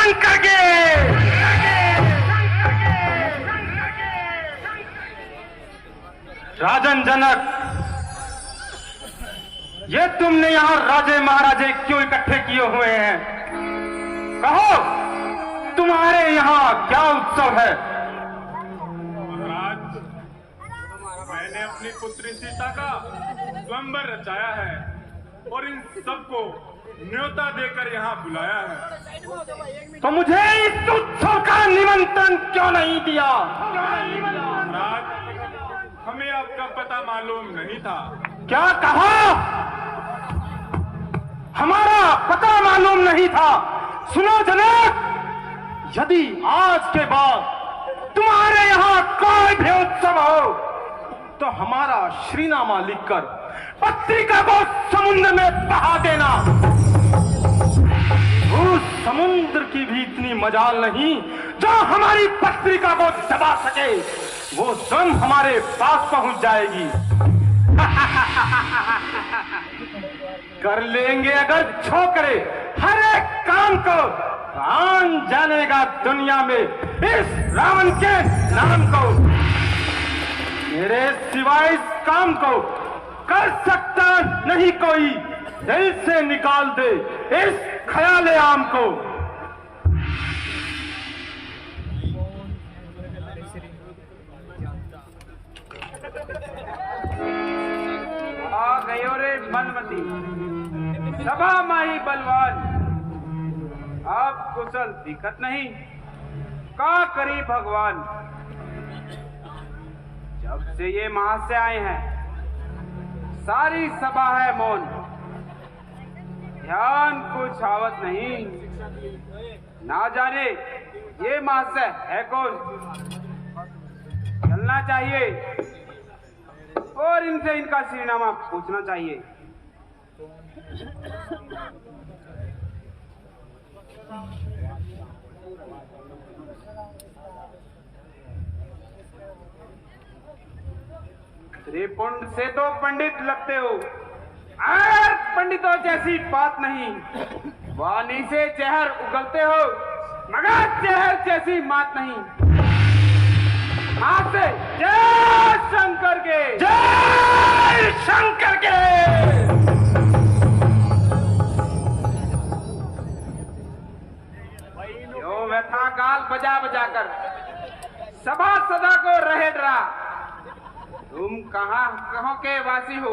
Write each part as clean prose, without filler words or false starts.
शंकर के। राजन जनक, ये तुमने यहां राजे महाराजे क्यों इकट्ठे किए हुए हैं? कहो, तुम्हारे यहां क्या उत्सव है? महाराज, मैंने अपनी पुत्री सीता का स्वयंवर रचाया है और इन सबको न्योता देकर यहाँ बुलाया है। तो मुझे इस उत्सव का निमंत्रण क्यों नहीं दिया? महाराज, हमें आपका पता मालूम नहीं था। क्या कहा? हमारा पता मालूम नहीं था? सुनो जनक, यदि आज के बाद तुम्हारे यहाँ कोई भी उत्सव हो तो हमारा श्रीनामा लिखकर पत्रिका को समुद्र में बहा देना। उस समुद्र की भी इतनी मजाल नहीं जो हमारी पत्रिका को दबा सके। वो स्वयं हमारे पास पहुंच जाएगी। कर लेंगे अगर छोकरे हर एक काम को, कौन जानेगा दुनिया में इस रावण के नाम को। मेरे सिवाय इस काम को कर सकता नहीं कोई। दिल से निकाल दे इस ख्याल आम को। आ गयो रे बनमती, सभा माही बलवान। आप कुशल दिखत नहीं, का करी भगवान। जब से ये महाज से आए हैं सारी सभा है मौन। ध्यान कुछ आवत नहीं, ना जाने ये महाज से है कौन। चलना चाहिए और इनसे इनका श्रीनामा पूछना चाहिए। त्रिपुंड से तो पंडित लगते हो, और पंडितों जैसी बात नहीं। वाणी से जहर उगलते हो, मगर जहर जैसी बात नहीं। हाथ से जय शंकर के, जय शंकर के। यो व्यथा गाल बजा बजा कर सभा सदा को रहे डरा। तुम कहाँ के वासी हो,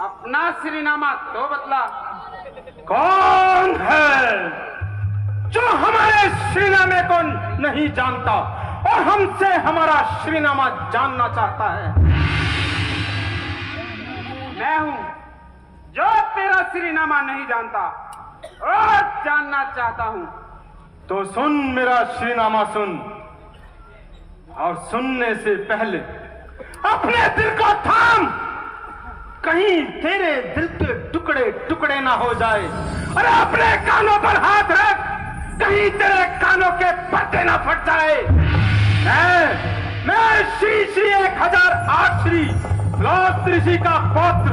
अपना श्रीनामा तो बतला। कौन है जो हमारे श्रीनामे को नहीं जानता और हमसे हमारा श्रीनामा जानना चाहता है? मैं हूँ जो तेरा श्रीनामा नहीं जानता और जानना चाहता हूँ। तो सुन मेरा श्रीनामा सुन, और सुनने से पहले अपने दिल को थाम, कहीं तेरे दिल के टुकड़े टुकड़े ना हो जाए। अरे अपने कानों पर हाथ रख, कहीं तेरे कानों के पर्दे ना फट जाए। मैं श्री श्री 1008 श्री लौत ऋषि का पौत्र,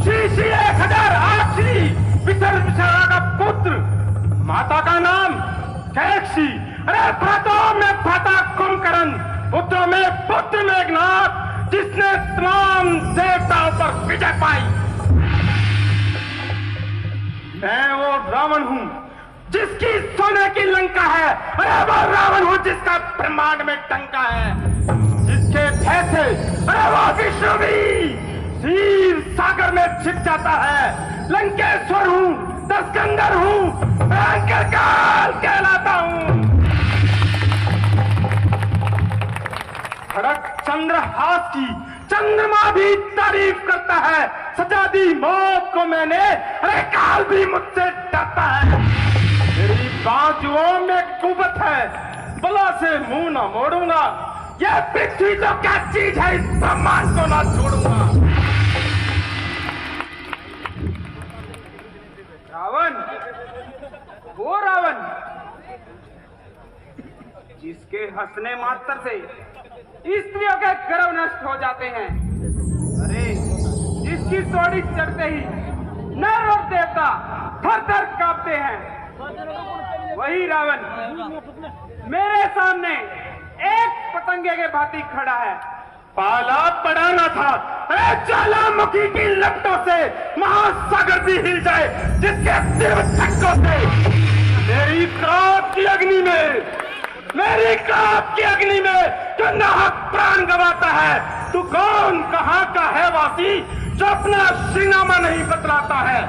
श्री श्री 1008 श्री विसर विसरा का पुत्र। माता का नाम कैक्सी। अरे भ्राताओं में भ्राता कुंभकर्ण, पुत्रों में पुत्र मेघनाथ, जिसने तमाम देवताओं पर विजय पाई। मैं वो रावण हूँ जिसकी सोने की लंका है। अरे वो रावण हूँ जिसका ब्रह्मांड में टंका है, जिसके भय से अरे वो विष्णु भी क्षीर सागर में छिप जाता है। लंकेश्वर हूँ, दशकंदर हूँ, भयंकर काल कहलाता हूँ। खड़क चंद्रहास की चंद्रमा भी तारीफ करता है। सजा दी मौत को मैंने, अरे काल भी मुझसे डरता है। मेरी बाजुओं में कुवत है, बला से मुंह न मोड़ूंगा। यह पृथ्वी तो क्या चीज है, इस ब्रह्मांड को ना छोड़ूंगा। रावण, वो रावण जिसके हंसने मात्र से स्त्रियों के गर्भ नष्ट हो जाते हैं। अरे जिसकी सोड़ी चढ़ते ही नर और देवता थर थर कांपते हैं। वही रावण मेरे सामने एक पतंगे के भांति खड़ा है। पाला पड़ाना था, अरे ज्वालामुखी की लपटों से महासागर भी हिल जाए, जिसके तीव्र झटकों से मेरी क्रोध की अग्नि में जो नाहक प्राण गवाता है। तू कौन, कहां का है वासी, जो अपना श्रीनामा नहीं बतलाता है?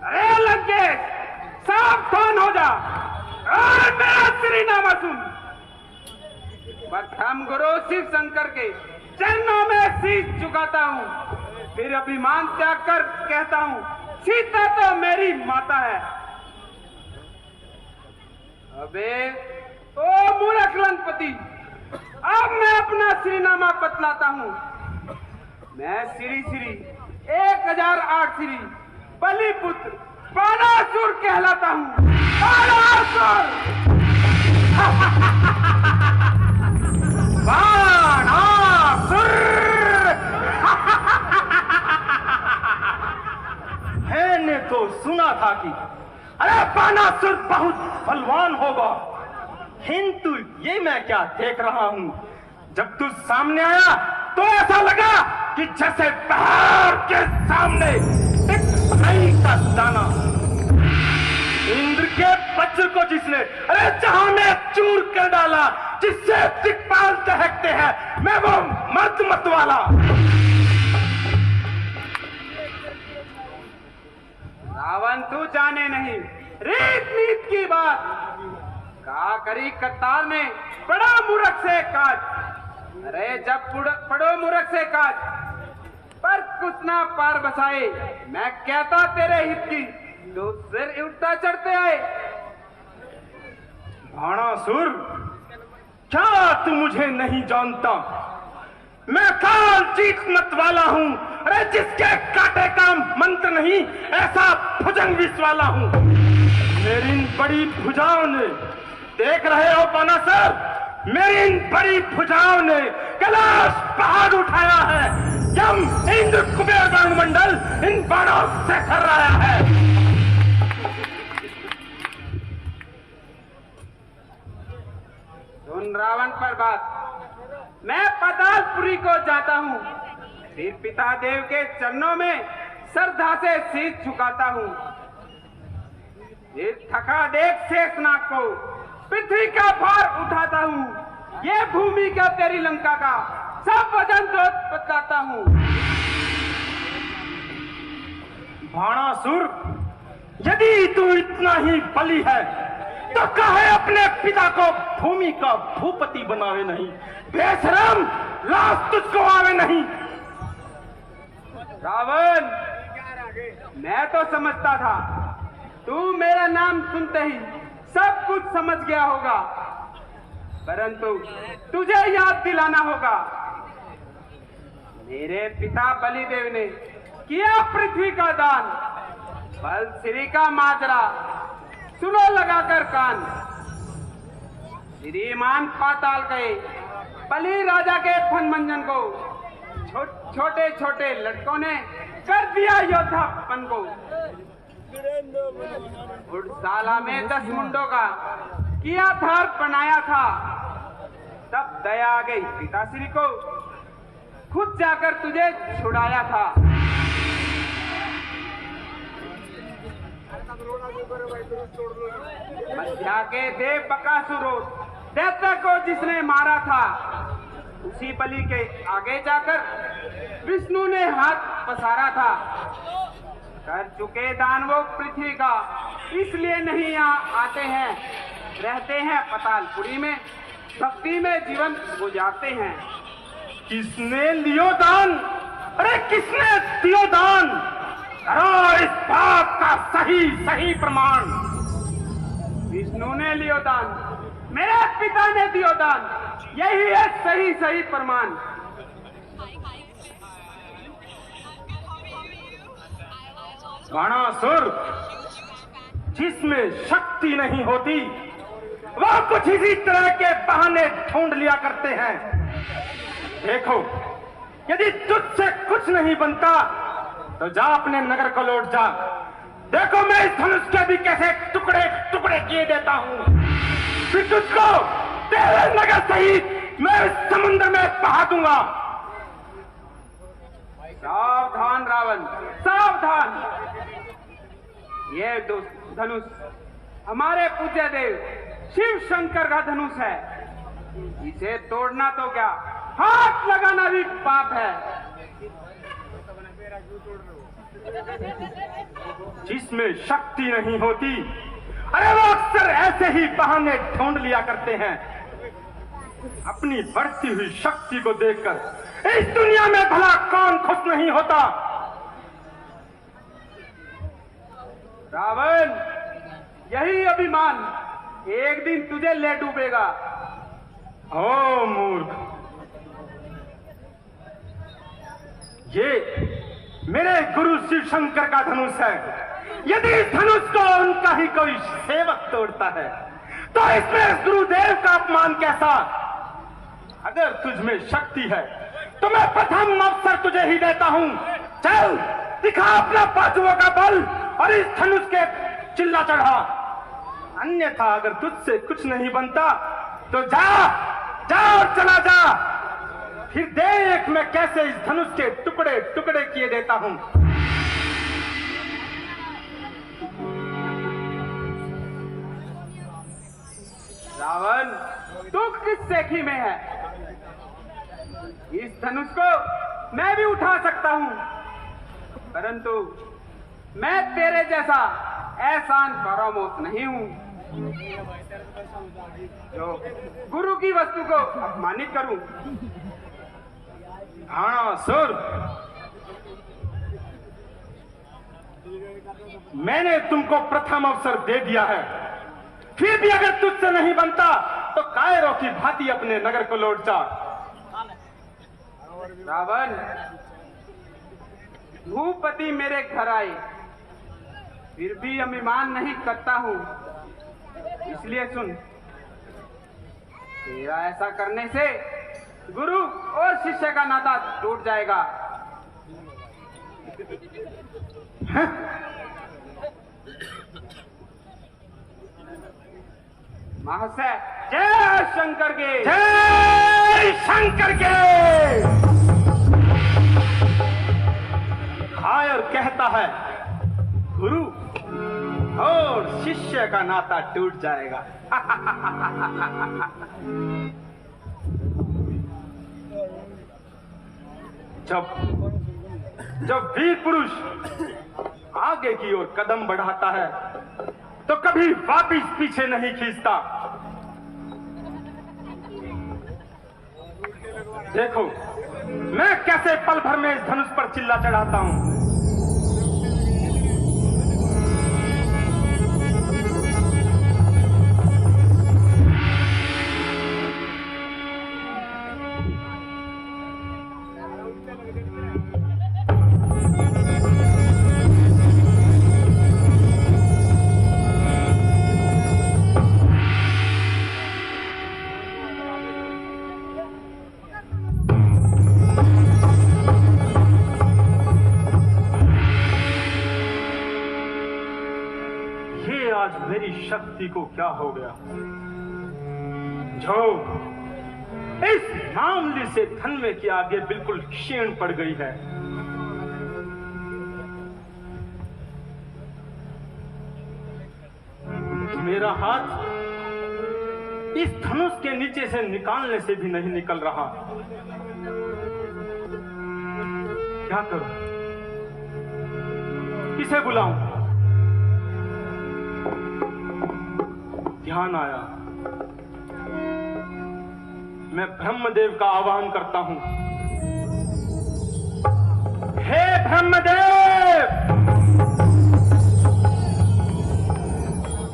अरे लंकेश, सावधान हो जा और मेरा श्रीनामा सुन। प्रथम गुरु शिव शंकर के चरणों में शीश झुकाता हूँ, फिर अभिमान त्याग कर कहता हूँ, सीता तो मेरी माता है। अबे ओ मूर्ख लंकपति, अब मैं अपना श्रीनामा बतलाता हूँ। मैं श्री 1008 श्री बलिपुत्र बाणासुर कहलाता हूँ। बाणासुर बाणासुर मैंने तो सुना था कि अरे बाणासुर बहुत बलवान होगा, किंतु ये मैं क्या देख रहा हूँ। जब तू सामने आया तो ऐसा लगा कि जैसे पहाड़ के सामने एक राई का दाना। इंद्र के वज्र को जिसने अरे जहां में चूर कर डाला, जिससे दिक्पाल दहकते हैं, मैं वो मर्द मत वाला। रावण तू जाने नहीं रीत नीत की बात, का करी कतार में बड़ा मूर्ख से काज। अरे जब पड़ो मूर्ख से काज, पर कुछ ना पार बसाए। मैं कहता तेरे हित की, तो सिर उठता चढ़ते आए। बाणासुर, क्या तू मुझे नहीं जानता? मैं काल जीत मत वाला हूँ, अरे जिसके काटे का मंत्र नहीं, ऐसा भुजंग विष वाला हूँ। मेरी इन बड़ी भुजाओं ने, देख रहे हो बाणासुर, मेरी इन बड़ी भुजाओं ने कैलाश पहाड़ उठाया है। यम इंद्र कुबेर वायुमंडल इन बाणों से थर्राया है। सुन रावण पर बात, मैं पातालपुरी को जाता हूँ, फिर पिता देव के चरणों में श्रद्धा से शीश झुकाता हूँ। ये थका देख शेषनाग को पृथ्वी का भार उठाता हूँ। ये भूमि का तेरी लंका का सब वजन बताता हूँ। बाणासुर, यदि तू इतना ही बली है तो कहे अपने पिता को भूमि का भूपति बनावे नहीं। बेशरम, लाश तुझको आवे नहीं। रावण, मैं तो समझता था तू मेरा नाम सुनते ही सब कुछ समझ गया होगा, परंतु तुझे याद दिलाना होगा। मेरे पिता बलिदेव ने किया पृथ्वी का दान, बल श्री का माजरा सुनो लगाकर कान। श्रीमान पाताल गए, बलि राजा के फनमंजन को छोटे छोटे लड़कों ने कर दिया योद्धापन को। उड़साला में 10 मुंडों का किया धार बनाया था, तब दया आ गई पिताश्री को, खुद जाकर तुझे छुड़ाया था। मध्या के देव बकासुर दैत्य को जिसने मारा था, उसी बलि के आगे जाकर विष्णु ने हाथ पसारा था। कर चुके दानवों पृथ्वी का, इसलिए नहीं यहाँ आते हैं, रहते हैं पातालपुरी में, भक्ति में जीवन गुजारते हैं। किसने लियो दान? अरे किसने दियो दान? करो इस बात का सही सही प्रमाण। विष्णु ने लियो दान, मेरे पिता ने दियो दान, यही है सही सही प्रमाण। बाणासुर, जिसमें शक्ति नहीं होती वह कुछ इसी तरह के बहाने ढूंढ लिया करते हैं। देखो, यदि तुझसे कुछ नहीं बनता तो जा अपने नगर को लौट जा। देखो मैं इस धनुष के भी कैसे टुकड़े टुकड़े किए देता हूं, फिर तुझको तेरे नगर सहित मैं इस समुद्र में बहा दूंगा। सावधान रावण, सावधान। ये धनुष हमारे पूज्य देव शिव शंकर का धनुष है। इसे तोड़ना तो क्या, हाथ लगाना भी पाप है। जिसमें शक्ति नहीं होती, अरे वो अक्सर ऐसे ही बहाने ढूंढ लिया करते हैं। अपनी बढ़ती हुई शक्ति को देखकर इस दुनिया में भला कौन खुश नहीं होता। रावण, यही अभिमान एक दिन तुझे ले डूबेगा। ओ मूर्ख, ये मेरे गुरु शिव शंकर का धनुष है। यदि इस धनुष को उनका ही कोई सेवक तोड़ता है तो इसमें गुरुदेव का अपमान कैसा। अगर तुझ में शक्ति है तो मैं प्रथम अवसर तुझे ही देता हूं। चल दिखा अपना बाजुओं का बल और इस धनुष के चिल्ला चढ़ा। अन्यथा अगर तुझसे कुछ नहीं बनता तो जा जा और चला जा। फिर देख मैं कैसे इस धनुष के टुकड़े टुकड़े किए देता हूं। रावण, तू किस सेखी में है? इस धनुष को मैं भी उठा सकता हूं, परंतु मैं तेरे जैसा एहसान फरामोश नहीं हूं जो गुरु की वस्तु को अपमानित करूं। हाँ सुर, मैंने तुमको प्रथम अवसर दे दिया है। फिर भी अगर तुझसे नहीं बनता तो कायरों की भांति अपने नगर को लौट जा। रावण, भूपति मेरे घर आए, फिर भी अभिमान नहीं करता हूं। इसलिए सुन, तेरा ऐसा करने से गुरु और शिष्य का नाता टूट जाएगा। महाशय, जय शंकर के, जय शंकर के। कायर कहता है गुरु और शिष्य का नाता टूट जाएगा। जब वीर पुरुष आगे की ओर कदम बढ़ाता है तो कभी वापिस पीछे नहीं खींचता। देखो मैं कैसे पल भर में इस धनुष पर चिल्ला चढ़ाता हूं। मेरी शक्ति को क्या हो गया जो इस मामले से धन्वे के आगे बिल्कुल क्षीण पड़ गई है। मेरा हाथ इस धनुष के नीचे से निकालने से भी नहीं निकल रहा। क्या करूं, किसे बुलाऊं? ध्यान आया, मैं ब्रह्मदेव का आह्वान करता हूं। हे ब्रह्मदेव,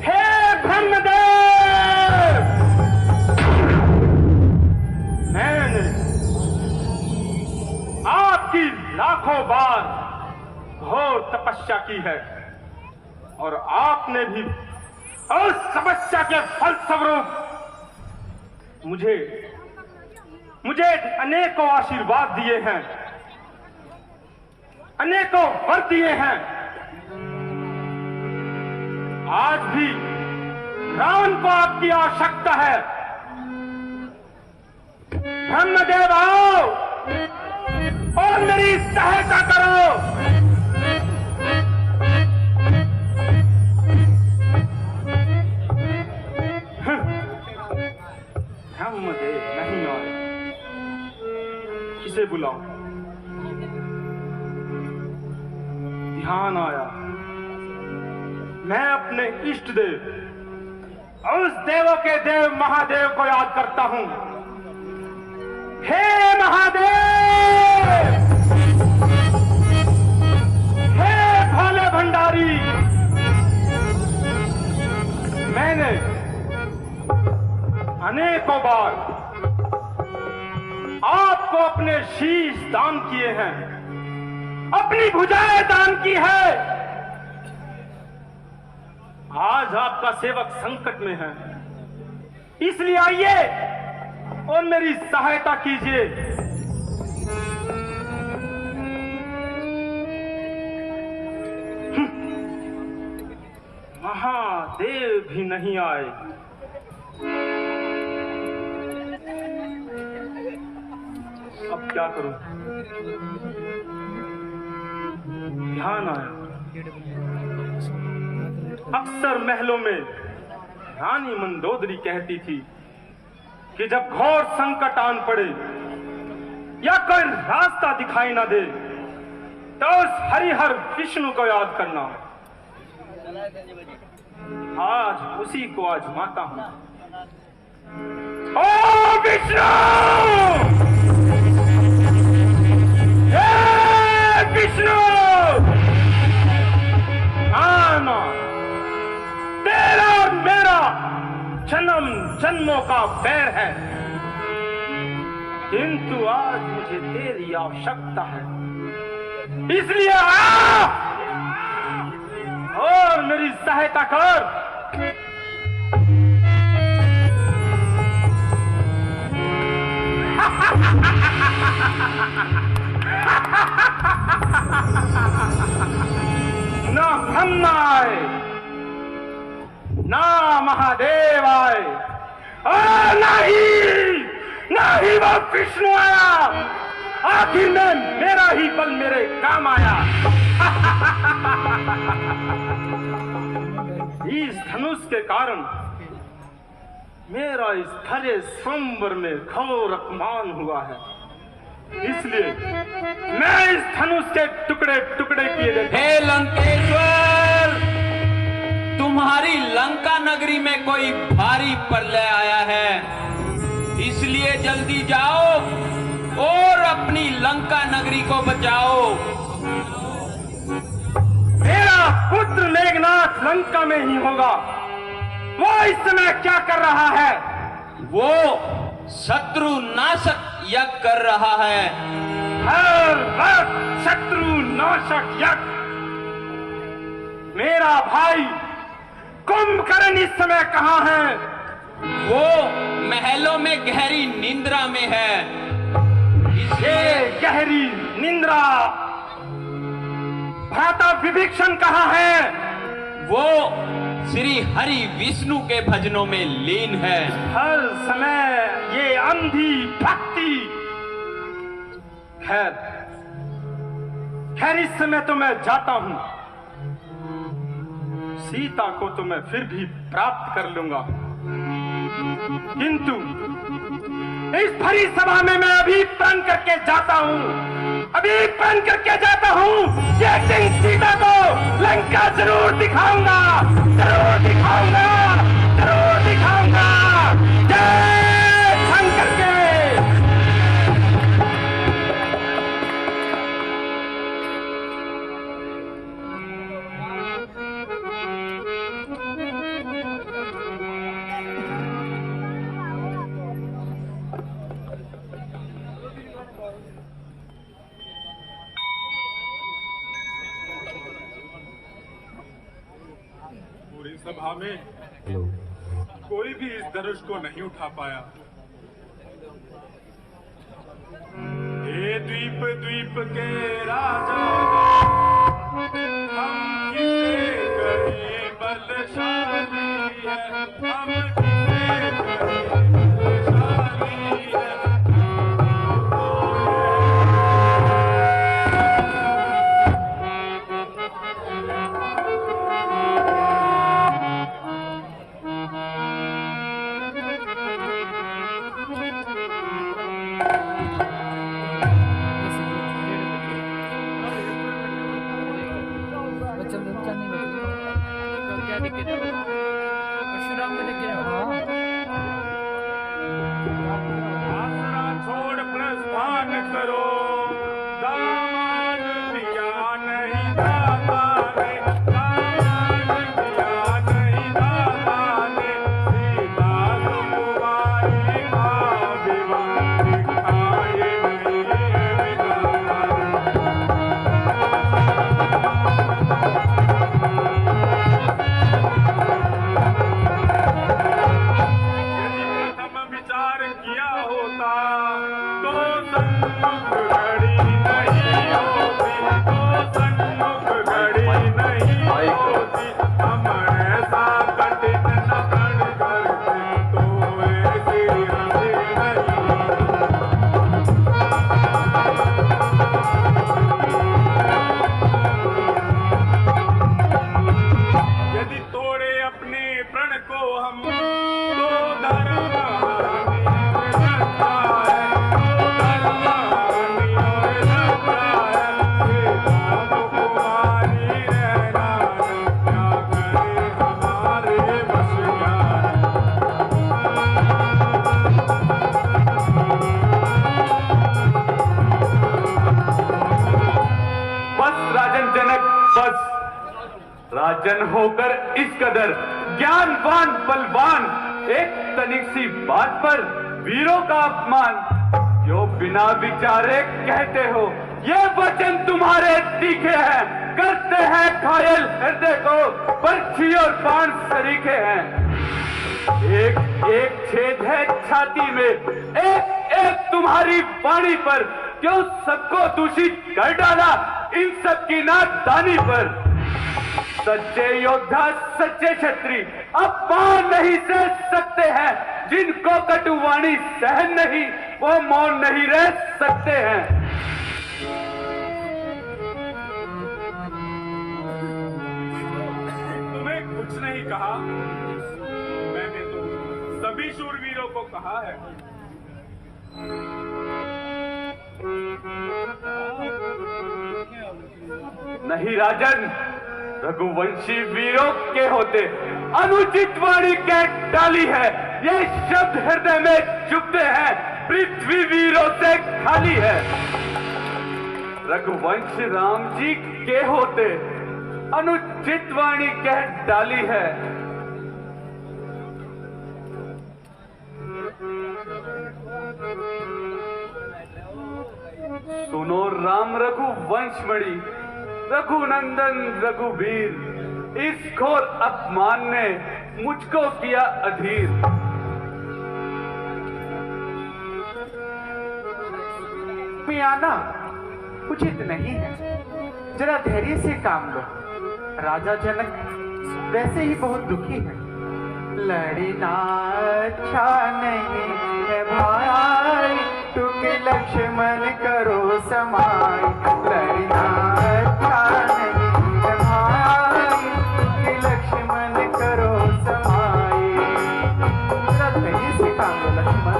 हे ब्रह्मदेव, मैंने आपकी लाखों बार घोर तपस्या की है और आपने भी उस तपस्या के फलस्वरूप मुझे अनेकों आशीर्वाद दिए हैं। अनेकों वर दिए हैं। आज भी रावण को आपकी आवश्यकता है। ब्रह्मदेव आओ और मेरी सहायता करो। ब्रह्मदेव नहीं आए, किसे बुलाओ? ध्यान आया, मैं अपने इष्ट देव, उस देवों के देव महादेव को याद करता हूं। हे महादेव, हे भोले भंडारी, मैंने अनेकों बार आपको अपने शीश दान किए हैं, अपनी भुजाएं दान की है। आज आपका सेवक संकट में है, इसलिए आइए और मेरी सहायता कीजिए। महादेव भी नहीं आए। अब क्या करूं? ध्यान आया, अक्सर महलों में रानी मंदोदरी कहती थी कि जब घोर संकट आन पड़े या कोई रास्ता दिखाई ना दे तो उस हरिहर विष्णु को याद करना। आज उसी को आजमाता हूं। ओ विष्णु, हे विष्णु, आना, तेरा और मेरा जन्म जन्मों का बैर है, किंतु आज मुझे तेरी आवश्यकता है, इसलिए आ और मेरी सहायता कर। ना ब्रह्मा आए, ना महादेव आए, और ना ही वो विष्णु आया, आखिर में मेरा ही बल मेरे काम आया। इस धनुष के कारण मेरा इस खरे स्वयंवर में घोर अपमान हुआ है, इसलिए मैं इस धनुष के टुकड़े टुकड़े किए देता। हे लंकेश्वर, तुम्हारी लंका नगरी में कोई भारी प्रलय आया है, इसलिए जल्दी जाओ और अपनी लंका नगरी को बचाओ। मेरा पुत्र मेघनाथ लंका में ही होगा। वो इस समय क्या कर रहा है? वो शत्रु नाशक यज्ञ कर रहा है। हर वक्त शत्रु नाशक यज्ञ। मेरा भाई कुंभकर्ण इस समय कहाँ है? वो महलों में गहरी निंद्रा में है। ये गहरी निंद्रा। भ्राता विभीषण कहाँ है? वो श्री हरि विष्णु के भजनों में लीन है। हर समय ये अंधी भक्ति। खैर इस समय तो मैं जाता हूं। सीता को तो मैं फिर भी प्राप्त कर लूंगा, किंतु इस भरी सभा में मैं अभी प्रण करके जाता हूं, अभी प्रण करके जाता हूं। ये दिन सीता को लंका जरूर दिखाऊंगा, जरूर दिखाऊंगा, जरूर दिखाऊंगा। जय शंकर के। सभा में कोई भी इस धनुष को नहीं उठा पाया। ये द्वीप द्वीप के राजा हम किसे कहें बलशाली है, हम किसे कहें बलशाली है। आसरा छोड़ प्रस्थान करो, दामान दिया नहीं दाता ने, दामान दिया नहीं दाता ने, सीता तुम्हारी माँ विवाह दिखाए नहीं विधाता विचार किया होता तो सन्मुख घड़ी नहीं होती, तो सन्मुख घड़ी नहीं होती। हम ऐसा कठिन न प्रण करते तो ऐसी हंसी नहीं। यदि तोड़े अपने प्रण को हम तो धर्म राजन होकर इस कदर ज्ञानवान बलवान, एक तनिक सी बात पर वीरों का अपमान क्यों बिना विचारे कहते हो? ये वचन तुम्हारे तीखे हैं, करते हैं घायल हृदय को, बर्छी और बाण सरीखे हैं। एक एक छेद है छाती में, एक एक तुम्हारी वाणी पर, क्यों सबको दूषित कर डाला इन सब की नादानी पर? सच्चे योद्धा सच्चे क्षत्रिय अपमान नहीं सह सकते हैं, जिनको कटुवाणी सहन नहीं वो मौन नहीं रह सकते हैं। तुम्हें कुछ नहीं कहा, मैंने तो सभी शूरवीरों को कहा है। नहीं राजन, रघुवंशी वीरों के होते अनुचित वाणी कह डाली है, ये शब्द हृदय में चुभते हैं, पृथ्वी वीरों से खाली है। रघुवंश राम जी के होते अनुचित वाणी कह डाली है। सुनो राम रघुवंशमणि, रघुनंदन रघुवीर, इस घोर अपमान ने मुझको किया अधीर। में आना उचित नहीं है, जरा धैर्य से काम लो। राजा जनक वैसे ही बहुत दुखी है। लड़ना अच्छा नहीं है भाई, तुक लक्ष्मण करो समाई। लड़ना अच्छा नहीं है भाई, तुक लक्ष्मण करो समाई। जरा धैर्य से काम लो लक्ष्मण,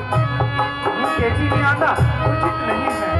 तेजी में आना उचित नहीं है।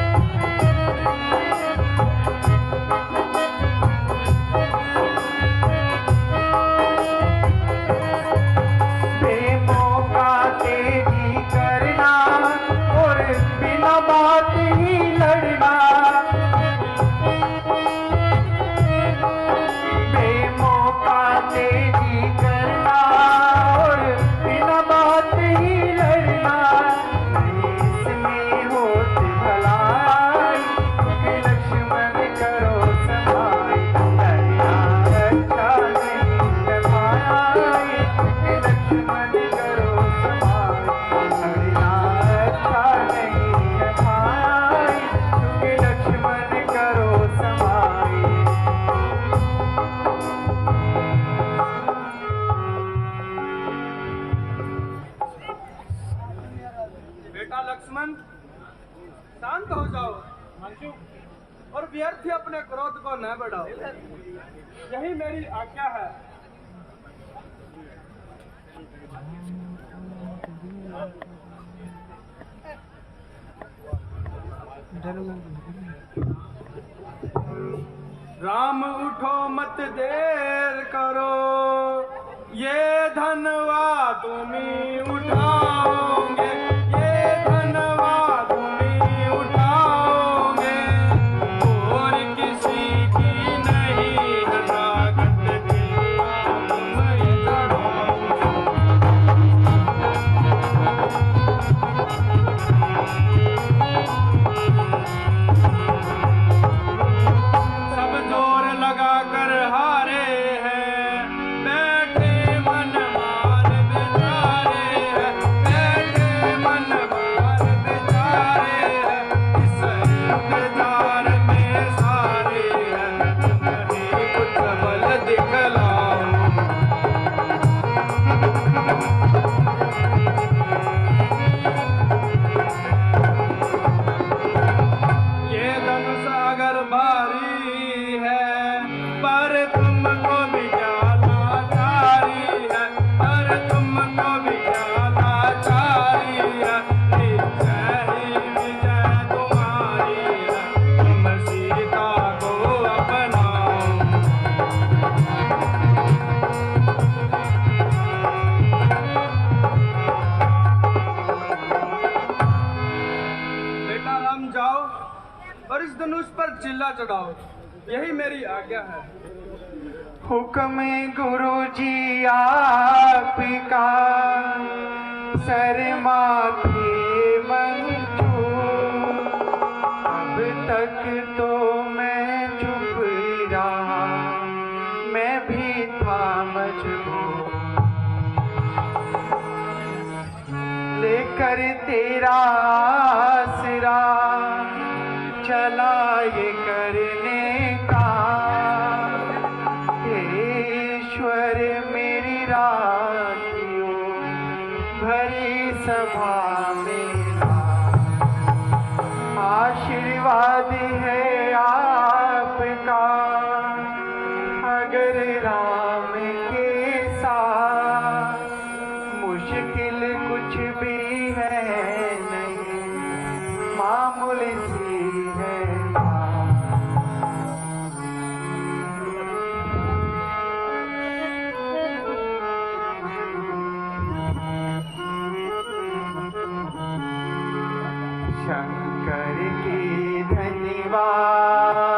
यही मेरी आज्ञा है। राम उठो मत देर करो, ये धनवा तुम्ही उठाओगे, ये धनवा तुम्ही उठाओगे, और किसी की नहीं है ताकत की तुम सब जोर लगा कर हारे हैं, बैठे मन मार बेचारे हैं, बैठे मन मार बेचारे हैं, इस इंतजार में सारे हैं, नहीं कुछ बल दिखलाओ। ये धनुष अगर भारी है, पर तुमको भी जाना चारी है, पर तुमको भी जाना चारी है, निश्चय ही विजय तुम्हारी है, तुम सीता को अपनाओ। बेटा राम जाओ और इस धनुष पर चिल्ला चढ़ाओ, यही मेरी आज्ञा है। हुक्म गुरुजी आपका, सर माथे मंजू, अब तक तो मैं चुप रहा, मैं भी था मजबूर, लेकर तेरा आसरा चला ये करने का, ईश्वर मेरी रातियों भरी सभा मेरा, आशीर्वाद है आपका, अगर राम के साथ मुश्किल कुछ भी है नहीं, मामूली सी है बात। शंकर की धन्यवाद।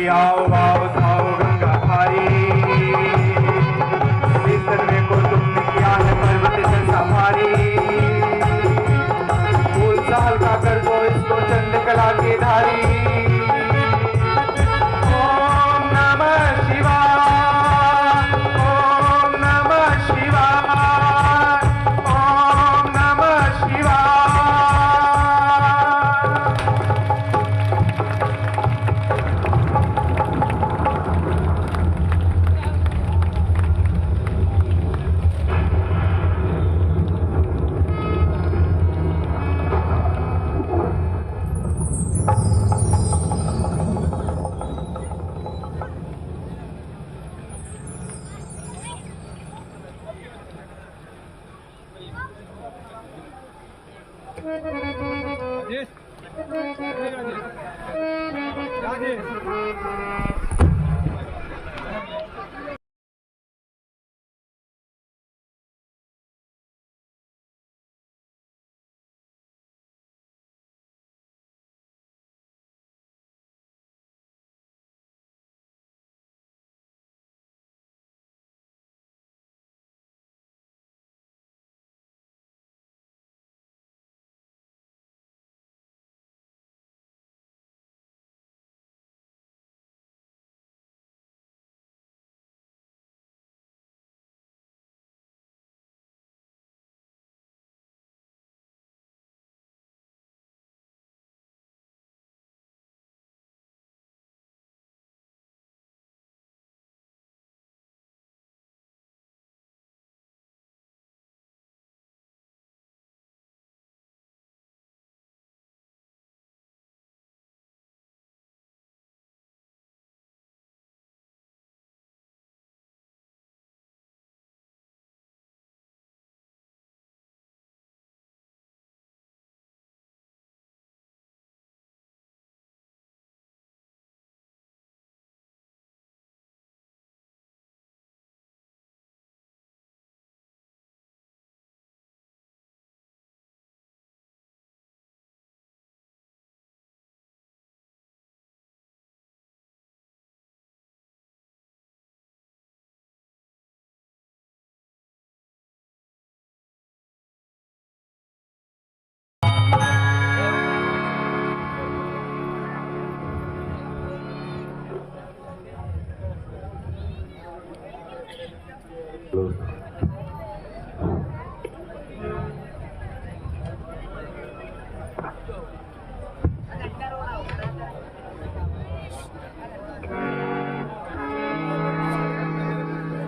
कि आओ आओ आओ गंगा भाई, इस तन्वे को तुमने किया है पर्वत से सवारी, फूल साल का कर दो इसको चंद्रकला की धारी। ओम नमः शिवाय, ओम नमः शिवाय, ओम नमः शिवाय।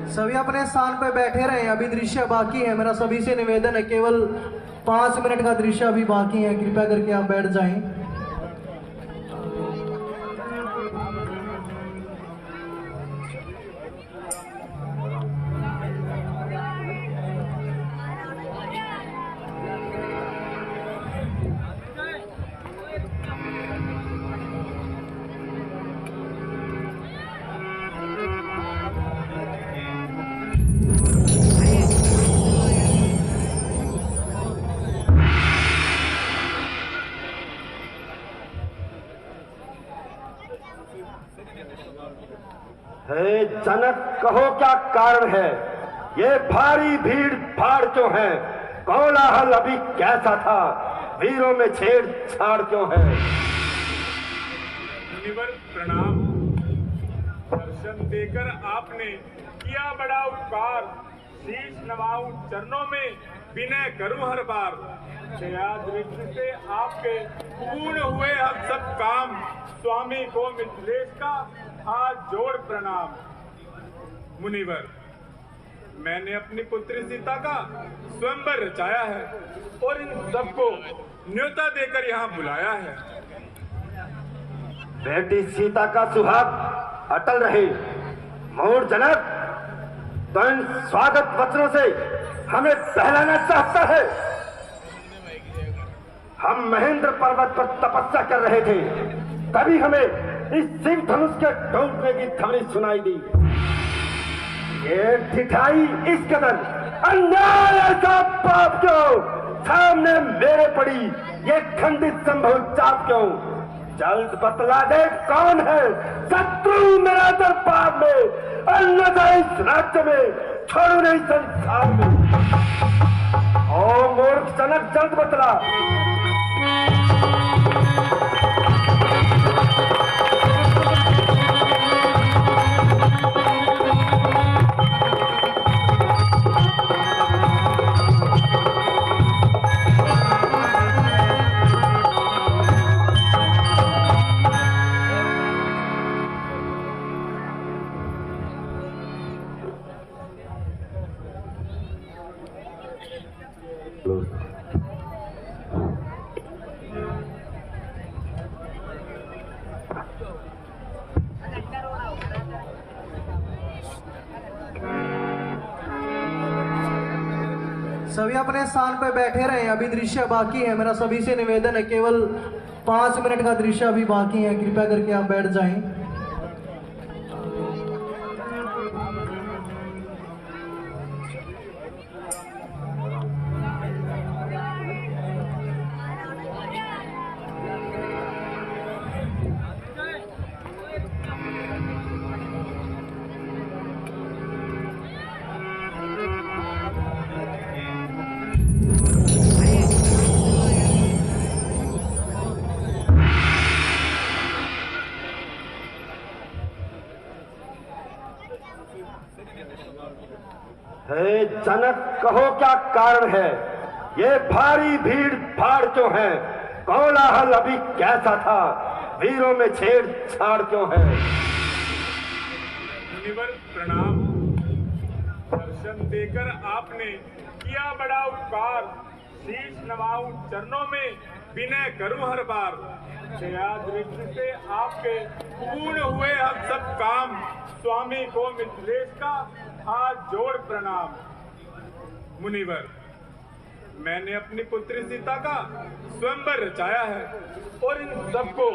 सभी अपने स्थान पर बैठे रहे, अभी दृश्य बाकी है। मेरा सभी से निवेदन है, केवल 5 मिनट का दृश्य अभी बाकी है, कृपया करके आप बैठ जाएं। हे जनक, कहो क्या कारण है? ये भारी भीड़ भाड़ क्यों है? कोलाहल अभी कैसा था? वीरों में छेड़छाड़ क्यों है? मुनिवर प्रणाम। दर्शन देकर आपने किया बड़ा उपकार, शीश नवाऊं चरणों में, विनय करूं हर बार। दया दृष्टि से आपके पूर्ण हुए हम सब काम, स्वामी को मिथिलेश का हाथ जोड़ प्रणाम। मुनिवर, मैंने अपनी पुत्री सीता का स्वयंवर रचाया है और इन सबको न्योता देकर यहाँ बुलाया है। बेटी सीता का सुहाग अटल रहे। मोर जनक तो इन स्वागत वचनों से हमें बहलाना चाहता है। हम महेंद्र पर्वत पर तपस्या कर रहे थे, तभी हमें इस शिव धनुष के टूटने की ध्वनि सुनाई दी। ये ठिठाई, इस कदर अन्याय का पाप क्यों? सामने मेरे पड़ी ये खंडित संभव चाप क्यों? जल्द बतला दे कौन है शत्रु मेरा दरबार में, अन्यथा इस राज्य में छोड़ू नहीं संसार में। ओ मूर्ख जनक जल्द बतला। सभी अपने स्थान पे बैठे रहे, अभी दृश्य बाकी है। मेरा सभी से निवेदन है, केवल 5 मिनट का दृश्य अभी बाकी है, कृपया करके आप बैठ जाएं। हे जनक, कहो क्या कारण है? ये भारी भीड़ भाड़ क्यों है? कोलाहल अभी कैसा था? वीरों में छेड़छाड़ क्यों है? मुनिवर प्रणाम। दर्शन देकर आपने किया बड़ा उपकार, शीश नवाऊं चरणों में, विनय करूं हर बार। दया दृष्टि से आपके पूर्ण हुए हम सब काम, स्वामी को मिथिलेश का हाथ जोड़ प्रणाम। मुनिवर, मैंने अपनी पुत्री सीता का स्वयंवर रचाया है और इन सबको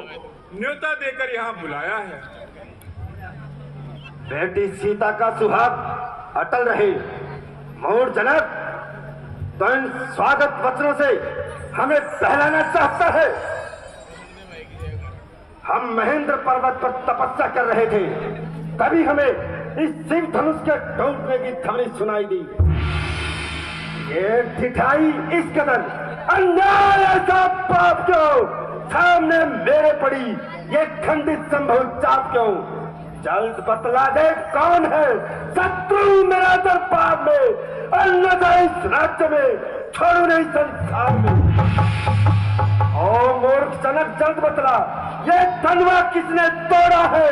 न्योता देकर यहाँ बुलाया है। बेटी सीता का सुहाग अटल रहे। मूढ़ जनक, तो इन स्वागत वचनों से हमें बहलाना चाहता है। हम महेंद्र पर्वत पर तपस्या कर रहे थे, तभी हमें इस शिव धनुष के टूटने की ध्वनि सुनाई दी। ये ठिठाई, इस कदर अन्याय, ऐसा पाप क्यों सामने मेरे पड़ी? ये खंडित संभव चाप क्यों? जल्द बतला दे कौन है शत्रु मेरा दरबार में, अन्यथा इस राज्य में छोड़ू नहीं संसार में। ओ मूर्ख जनक जल्द बतला, ये धनवा किसने तोड़ा है?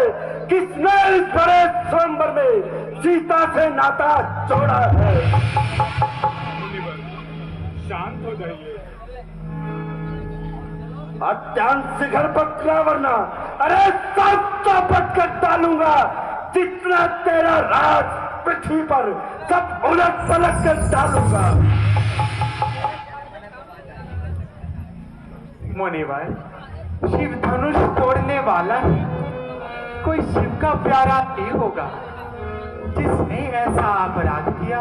किसने इस बड़े स्वयंवर में सीता से नाता जोड़ा है? शांत हो जाइए। अत्यंत शिखर पकड़ा, वरना अरे सब चौपट कर डालूंगा। जितना तेरा राज पृथ्वी पर, सब उलट पलट कर डालूंगा। मुनिवर, शिव धनुष तोड़ने वाला ही कोई शिव का प्यारा नहीं होगा। जिसने ऐसा अपराध किया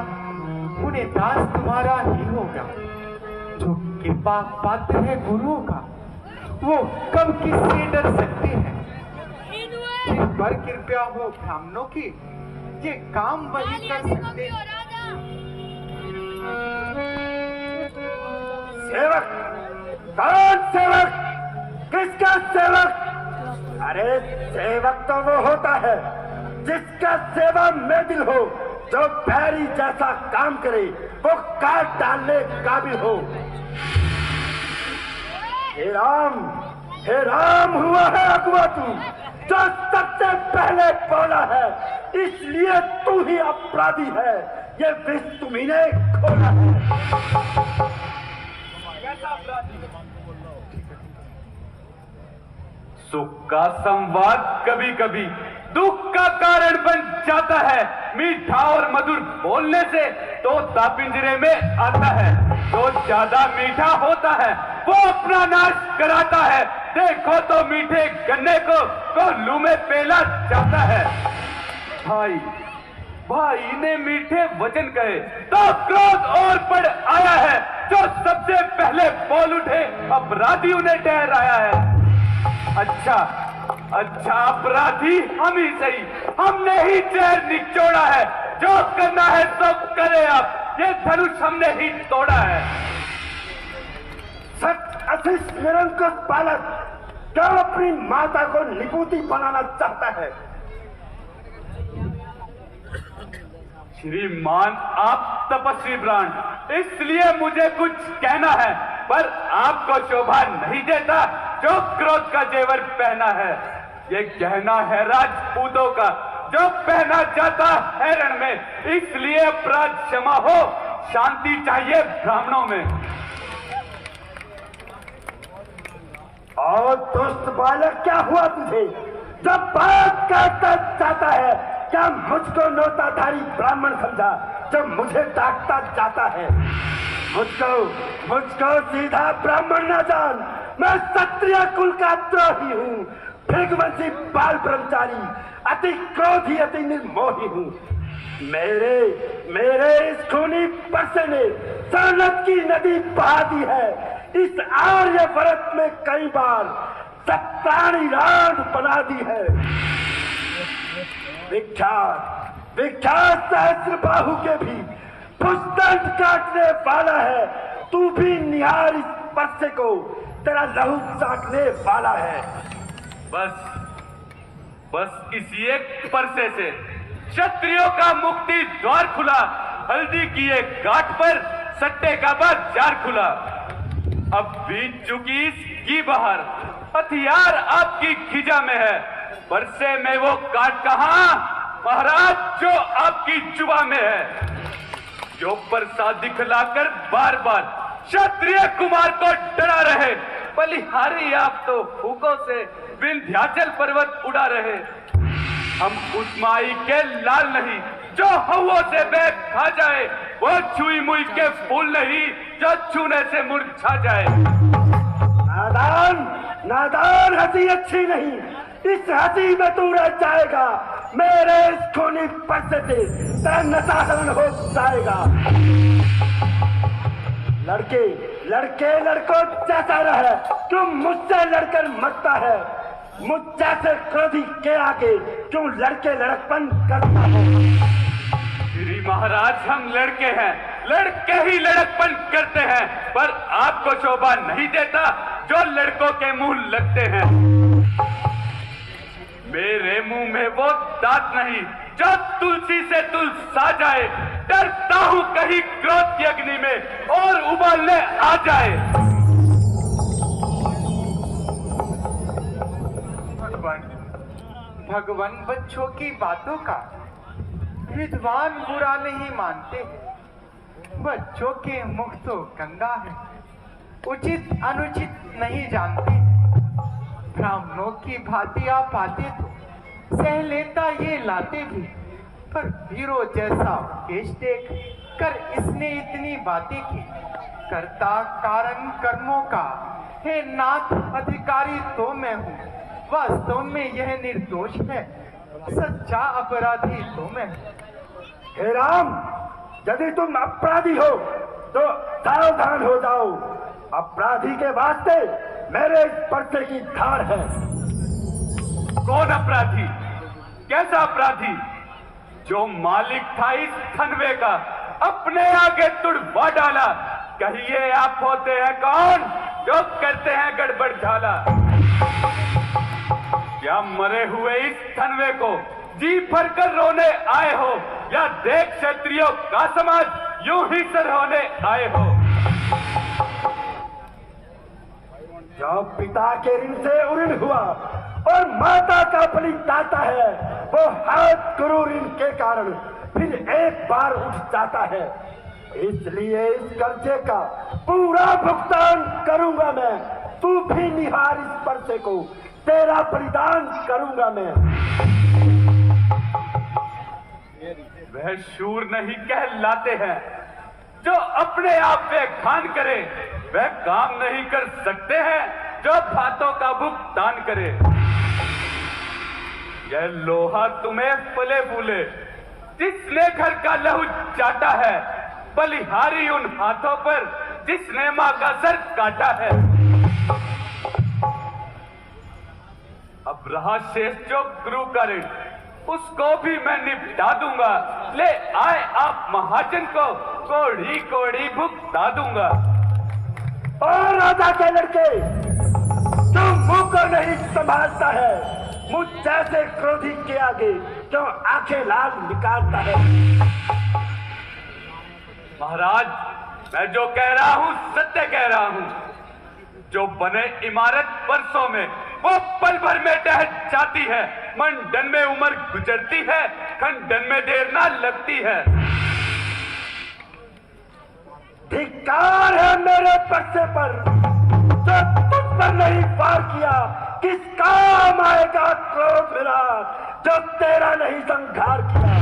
उन्हें दास तुम्हारा ही होगा। जो कृपा पात्र है गुरुओं का, वो कब किससे डर सकते हैं? जिन पर कृपा हो ब्राह्मणों की, ये काम वही कर सकते हैं। सेवक, कौन सेवक? किसका सेवक? अरे सेवक तो वो होता है जिसका सेवा में दिल हो, जो बैरी जैसा काम करे, वो काट डालने काबिल हो। हे राम हुआ है अगुआ तू, जो सबसे पहले बोला है, इसलिए तू ही अपराधी है। ये विष तुम्ही ने खोला है। सुख का संवाद कभी कभी दुख का कारण बन जाता है। मीठा और मधुर बोलने से तोता पिंजरे में आता है। जो ज्यादा मीठा होता है वो अपना नाश कराता है। देखो तो मीठे गन्ने को कोल्हू में पेला जाता है। भाई ने मीठे वचन कहे तो क्रोध और बढ़ आया है। जो सबसे पहले बोल उठे अपराधी उन्हें ठहराया है। अच्छा अच्छा, अपराधी हम ही सही, हमने ही चेहर निचोड़ा है। जो करना है सब करे आप, ये धनुष हमने ही तोड़ा है। सच अशिष्ट निरंकुश बालक क्यों अपनी माता को निपुती बनाना चाहता है? श्रीमान आप तपस्वी प्राण, इसलिए मुझे कुछ कहना है, पर आपको शोभा नहीं देता जो क्रोध का जेवर पहना है। ये कहना है राजपूतों का जो पहना जाता है रण में, इसलिए अपराध क्षमा हो, शांति चाहिए ब्राह्मणों में। और दुष्ट बालक क्या हुआ तुझे? जब बात करता जाता है क्या मुझको नौताधारी ब्राह्मण समझा जब मुझे डांटता जाता है? मुझको सीधा ब्राह्मण न जान, मैं क्षत्रिय कुल का द्रोही हूँ, भृगवंशी बाल ब्रह्मचारी, अति क्रोधी अति निर्मोही हूँ। मेरे इस खूनी परसे ने सरनत की नदी बहा दी है। इस आर्य व्रत में कई बार सप्ताणी रात बना दी है। विख्यात सहस्र बाहु के भी पुष्दंड काटने वाला है, तू भी निहार इस परसे को, तेरा लहू चाटने वाला है। बस इसी एक परसे से क्षत्रियों का मुक्ति द्वार खुला, हल्दी की एक घाट पर सट्टे का बाजार खुला। अब बीत चुकी इसकी बहार, हथियार आपकी खिजा में है, परसे में वो काट कहां महाराज जो आपकी जुबा में है। जो परसा दिखलाकर बार बार क्षत्रिय कुमार को डरा रहे, बलिहारी आप तो फूकों से विंध्याचल पर्वत उड़ा रहे। हम उस माई के लाल नहीं जो हवों से बैग खा जाए, वो छुई मुई के फूल नहीं जो छूने से मुरझा जाए। नादान हंसी अच्छी नहीं, इस हंसी में तू रह जाएगा। मेरे इस खूनी परसे से तेरा नशाहरण हो जाएगा। लड़कों जैसा रहे, क्यों मुझसे लड़कर मरता है? मुझ जैसे क्रोधी के आगे क्यों लड़के लड़कपन करता हो? श्री महाराज हम लड़के हैं, लड़के ही लड़कपन करते हैं, पर आपको शोभा नहीं देता जो लड़कों के मुंह लगते हैं। मेरे मुंह में वो दांत नहीं जो तुलसी से तुलसा जाए, डरता हूं कहीं क्रोध की अग्नि में और उबालने आ जाए। भगवान बच्चों की बातों का विद्वान बुरा नहीं मानते। बच्चों के मुख तो गंगा है, उचित अनुचित नहीं जानते। ब्राह्मणों की भांति आप आते तो सह लेता ये लाते भी, पर वीरों जैसा वेश देख कर इसने इतनी बातें की। कर्ता कारण कर्मों का हे नाथ अधिकारी तो मैं हूँ, वास्तव में यह निर्दोष है, सच्चा अपराधी तो मैं हूँ। हे राम, यदि तुम अपराधी हो तो सावधान हो जाओ। अपराधी के वास्ते मेरे इस परसे की धार है। कौन अपराधी? कैसा अपराधी? जो मालिक था इस थनवे का, अपने आगे तुड़वा डाला। कहिए आप होते हैं कौन जो करते हैं गड़बड़ झाला? क्या मरे हुए इस थनवे को जी भर कर रोने आए हो, या देख क्षत्रियों का समाज यूं ही सर होने आए हो? जो पिता के ऋण से उऋण हुआ और माता का बलिदाता है, वो हाथ गुरु ऋण के कारण फिर एक बार उठ जाता है। इसलिए इस कर्जे का पूरा भुगतान करूंगा मैं। तू भी निहार इस परसे को, तेरा बलिदान करूंगा मैं। वह शूर नहीं कहलाते हैं जो अपने आप पे खान करे, वह काम नहीं कर सकते हैं जो बातों का भुगतान करे। यह लोहा तुम्हें फले फूले, जिसने घर का लहू चाटा है, बलिहारी उन हाथों पर जिसने मां का सर काटा है। रहा शेष जो गुरु का ऋण, उसको भी मैं निपटा दूंगा। ले आए आप महाजन को कोड़ी कोड़ी भुगता दूंगा। और राजा के लड़के, तू मुंह को नहीं संभालता है, मुझ जैसे क्रोधी के आगे क्यों आंखें लाल निकालता है? महाराज, मैं जो कह रहा हूं सत्य कह रहा हूं। जो बने इमारत वर्षों में वो पल भर में ढह जाती है। मंडन में उम्र गुजरती है, खंडन में देर ना लगती है। धिक्कार है मेरे पर्चे पर, जो तुझ पर नहीं वार किया। किस काम आएगा क्रोध मेरा, जो तेरा नहीं संघार किया।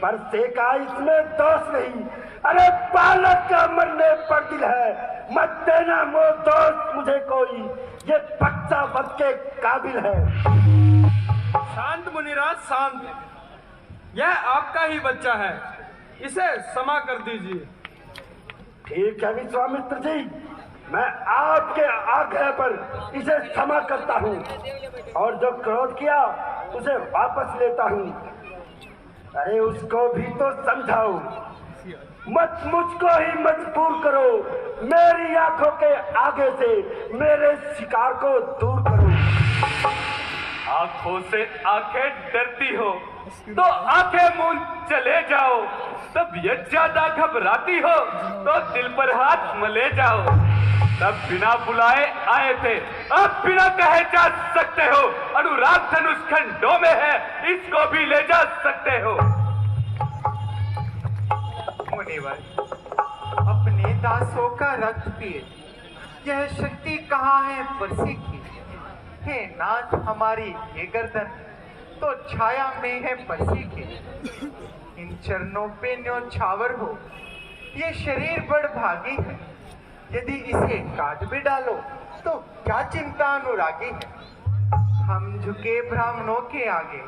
पर्चे का इसमें दोष नहीं, अरे बालक का मरने पर दिल है। मत देना वो दोस्त मुझे कोई, ये बच्चा वक्त के काबिल है। शांत मुनिराज शांत, यह आपका ही बच्चा है, इसे क्षमा कर दीजिए। ठीक है विश्वामित्र जी, मैं आपके आग्रह पर इसे क्षमा करता हूँ और जो क्रोध किया उसे वापस लेता हूँ। अरे उसको भी तो समझाओ, मत मुझको ही मजबूर करो। मेरी आंखों के आगे से मेरे शिकार को दूर करो। आंखों से आंखें डरती हो तो आंखें मूंद चले जाओ। तबीयत ज्यादा घबराती हो तो दिल पर हाथ मले जाओ। तब बिना बुलाए आए थे, अब बिना कहे जा सकते हो। अनुराग धनुष खंडों में है, इसको भी ले जा सकते हो। मुनिवर, अपने दासों का रक्त पिए, यह शक्ति कहाँ है परसी की? हे नाथ, हमारी ये गर्दन तो छाया में है परसी के। इन चरणों पे न्योछावर हो, ये शरीर बड़ भागी है। यदि इसे काट भी डालो तो क्या चिंता अनुरागी है। हम झुके ब्राह्मणों के आगे,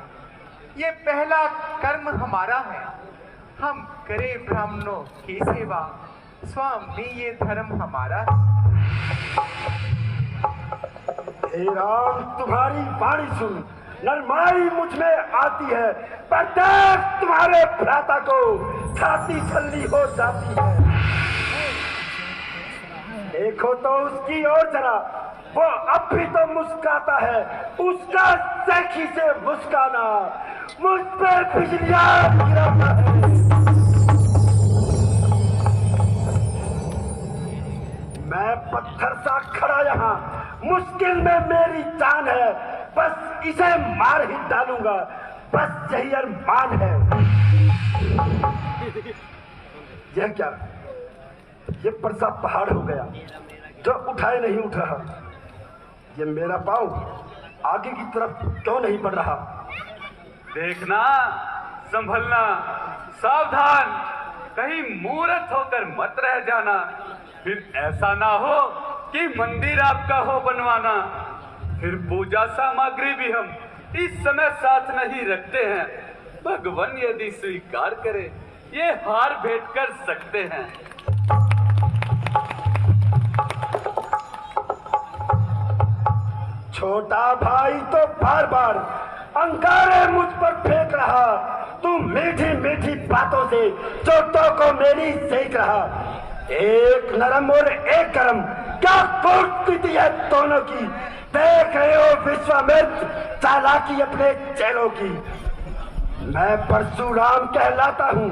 ये पहला कर्म हमारा है। हम करें ब्राह्मणों की सेवा, स्वामी ये धर्म हमारा है। हे राम, तुम्हारी वाणी सुन, नरमाई मुझ में आती है। पर देख तुम्हारे भ्राता को छाती छल्ली हो जाती है। देखो तो उसकी ओर जरा, वो अब भी तो मुस्काता है। उसका सखी से मुस्काना मुझ पे बिजलियां गिराता है। मैं पत्थर सा खड़ा यहाँ, मुश्किल में मेरी जान है। बस इसे मार ही डालूंगा, बस यही अरमान है। यह क्या, ये परसा पहाड़ हो गया जो उठाए नहीं उठ रहा। ये मेरा पांव आगे की तरफ क्यों नहीं बढ़ रहा? देखना, संभलना, सावधान, कहीं मूर्त होकर मत रह जाना। फिर ऐसा ना हो कि मंदिर आपका हो बनवाना। फिर पूजा सामग्री भी हम इस समय साथ नहीं रखते हैं। भगवान यदि स्वीकार करे, ये हार भेंट कर सकते हैं। छोटा भाई तो बार बार अंगारे मुझ पर फेंक रहा। तू मीठी मीठी बातों से चोटों को मेरी सेक रहा। एक नरम और एक गरम, क्या कूटनीति है दोनों की। देख रहे हो विश्वामित्र चालाकी अपने चेलों की। मैं परशुराम कहलाता हूँ,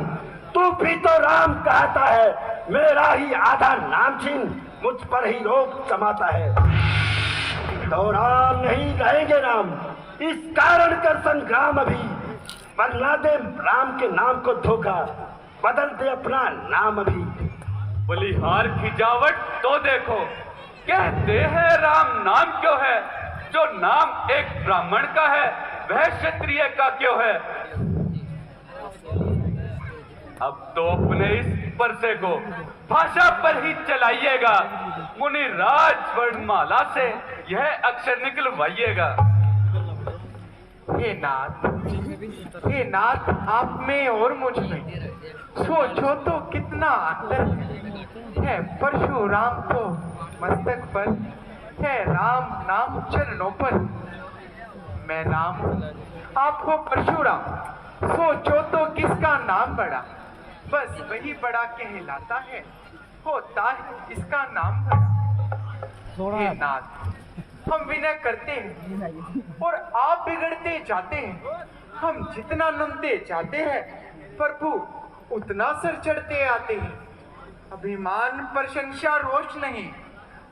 तू भी तो राम कहता है। मेरा ही आधा नाम छीन मुझ पर ही रोक जमाता है। तो राम नहीं रहेंगे राम, इस कारण कर संग्राम अभी। बदला दे राम के नाम को धोखा, बदल दे अपना नाम अभी। बलिहार की जावट तो देखो, कहते हैं राम नाम क्यों है। जो नाम एक ब्राह्मण का है वह क्षत्रिय का क्यों है। अब तो अपने इस परसे को भाषा पर ही चलाइएगा। मुनि राज वर्णमाला से यह अक्षर निकलवाइएगा। हे नाथ, आप में और मुझ में सोचो तो कितना अंतर है। परशुराम तो मस्तक पर है राम नाम चरणों पर। मैं राम हूँ, आप हो परशुराम। सोचो तो किसका नाम बड़ा, बस वही बड़ा कहलाता है, होता है इसका नाम बड़ा। हे नाथ, हम विनय करते हैं और आप बिगड़ते जाते हैं। हम जितना नमते जाते हैं प्रभु उतना सर चढ़ते आते हैं। अभिमान प्रशंसा रोष नहीं,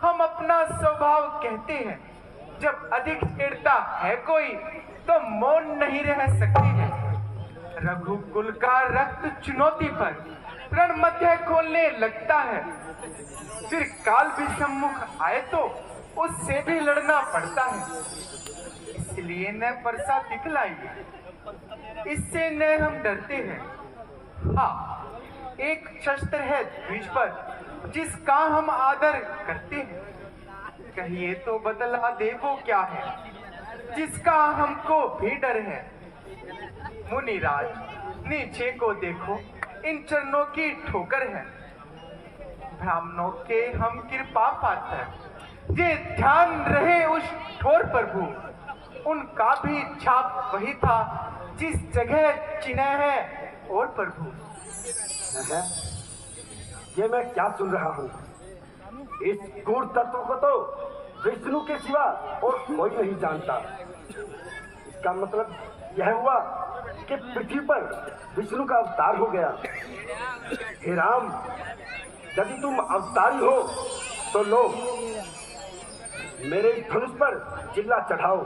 हम अपना स्वभाव कहते हैं। जब अधिक चिढ़ता है कोई तो मौन नहीं रह सकते हैं। रघुकुल का रक्त चुनौती पर रण मध्य खोलने लगता है। फिर काल भी सम्मुख आए तो उससे भी लड़ना पड़ता है। इसलिए न परसा दिखलाइए, इससे न हम डरते हैं। हाँ, एक शस्त्र है द्विज पर जिसका हम आदर करते हैं। कहिए तो बतला दे वो क्या है जिसका हमको भी डर है। मुनिराज, नीचे को देखो, इन चरणों की ठोकर है। ब्राह्मणों के हम कृपा पात्र, ये ध्यान रहे उस ठोर प्रभु। उनका भी छाप वही था जिस जगह चिन्ह है और प्रभु। ये मैं क्या सुन रहा हूँ? इस गूढ़ तत्व को तो विष्णु के सिवा और कोई नहीं जानता। इसका मतलब यह हुआ कि पृथ्वी पर विष्णु का अवतार हो गया। हे राम, यदि तुम अवतारी हो तो लो, मेरे धनुष पर चिल्ला चढ़ाओ।